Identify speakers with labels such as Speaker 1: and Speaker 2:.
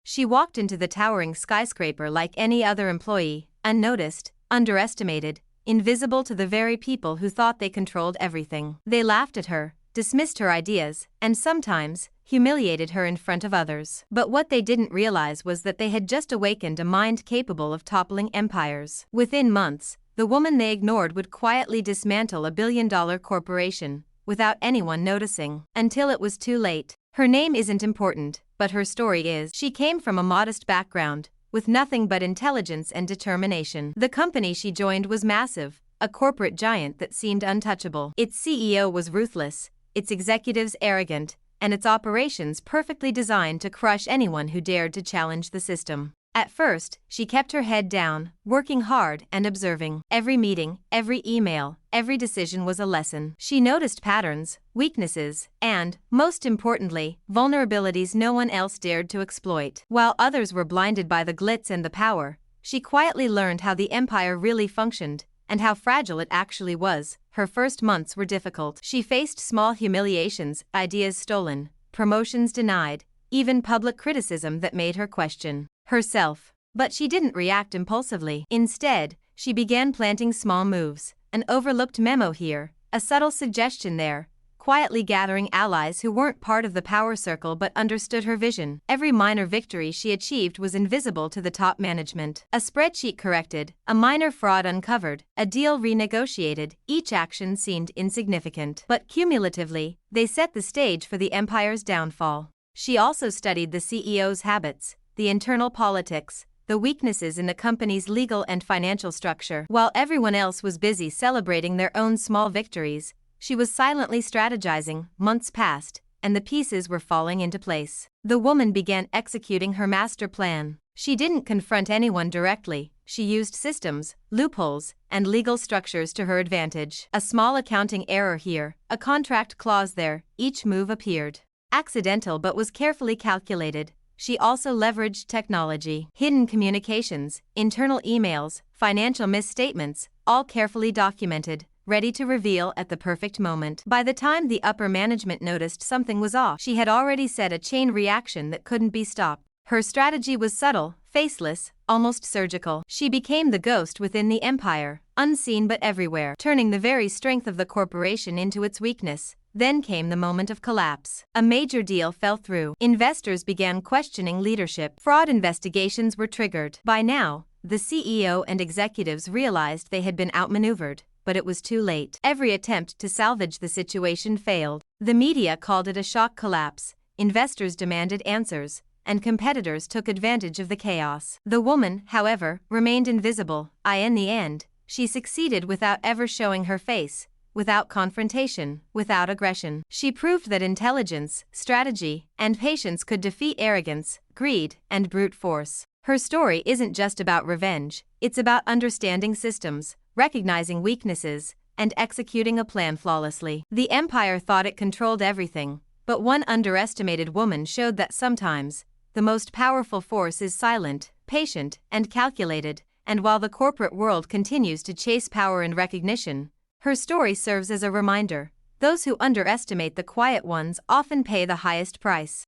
Speaker 1: She walked into the towering skyscraper like any other employee, unnoticed, underestimated, invisible to the very people who thought they controlled everything. They laughed at her, dismissed her ideas, and sometimes humiliated her in front of others. But what they didn't realize was that they had just awakened a mind capable of toppling empires. Within months, the woman they ignored would quietly dismantle a billion-dollar corporation, without anyone noticing, until it was too late. Her name isn't important, but her story is. She came from a modest background, with nothing but intelligence and determination. The company she joined was massive, a corporate giant that seemed untouchable. Its CEO was ruthless, its executives arrogant, and its operations perfectly designed to crush anyone who dared to challenge the system. At first, she kept her head down, working hard and observing. Every meeting, every email, every decision was a lesson. She noticed patterns, weaknesses, and, most importantly, vulnerabilities no one else dared to exploit. While others were blinded by the glitz and the power, she quietly learned how the empire really functioned, and how fragile it actually was. Her first months were difficult. She faced small humiliations, ideas stolen, promotions denied, even public criticism that made her question herself. But she didn't react impulsively. Instead, she began planting small moves, an overlooked memo here, a subtle suggestion there, quietly gathering allies who weren't part of the power circle but understood her vision. Every minor victory she achieved was invisible to the top management. A spreadsheet corrected, a minor fraud uncovered, a deal renegotiated, each action seemed insignificant. But cumulatively, they set the stage for the empire's downfall. She also studied the CEO's habits, the internal politics, the weaknesses in the company's legal and financial structure. While everyone else was busy celebrating their own small victories, she was silently strategizing. Months passed, and the pieces were falling into place. The woman began executing her master plan. She didn't confront anyone directly. She used systems, loopholes, and legal structures to her advantage. A small accounting error here, a contract clause there, each move appeared accidental but was carefully calculated. She also leveraged technology, hidden communications, internal emails, financial misstatements, all carefully documented, ready to reveal at the perfect moment. By the time the upper management noticed something was off, she had already set a chain reaction that couldn't be stopped. Her strategy was subtle, faceless, almost surgical. She became the ghost within the empire, unseen but everywhere, turning the very strength of the corporation into its weakness. Then came the moment of collapse. A major deal fell through. Investors began questioning leadership. Fraud investigations were triggered. By now, the CEO and executives realized they had been outmaneuvered, but it was too late. Every attempt to salvage the situation failed. The media called it a shock collapse, investors demanded answers, and competitors took advantage of the chaos. The woman, however, remained invisible. In the end, she succeeded without ever showing her face, without confrontation, without aggression. She proved that intelligence, strategy, and patience could defeat arrogance, greed, and brute force. Her story isn't just about revenge, it's about understanding systems, recognizing weaknesses, and executing a plan flawlessly. The empire thought it controlled everything, but one underestimated woman showed that sometimes, the most powerful force is silent, patient, and calculated, and while the corporate world continues to chase power and recognition, her story serves as a reminder. Those who underestimate the quiet ones often pay the highest price.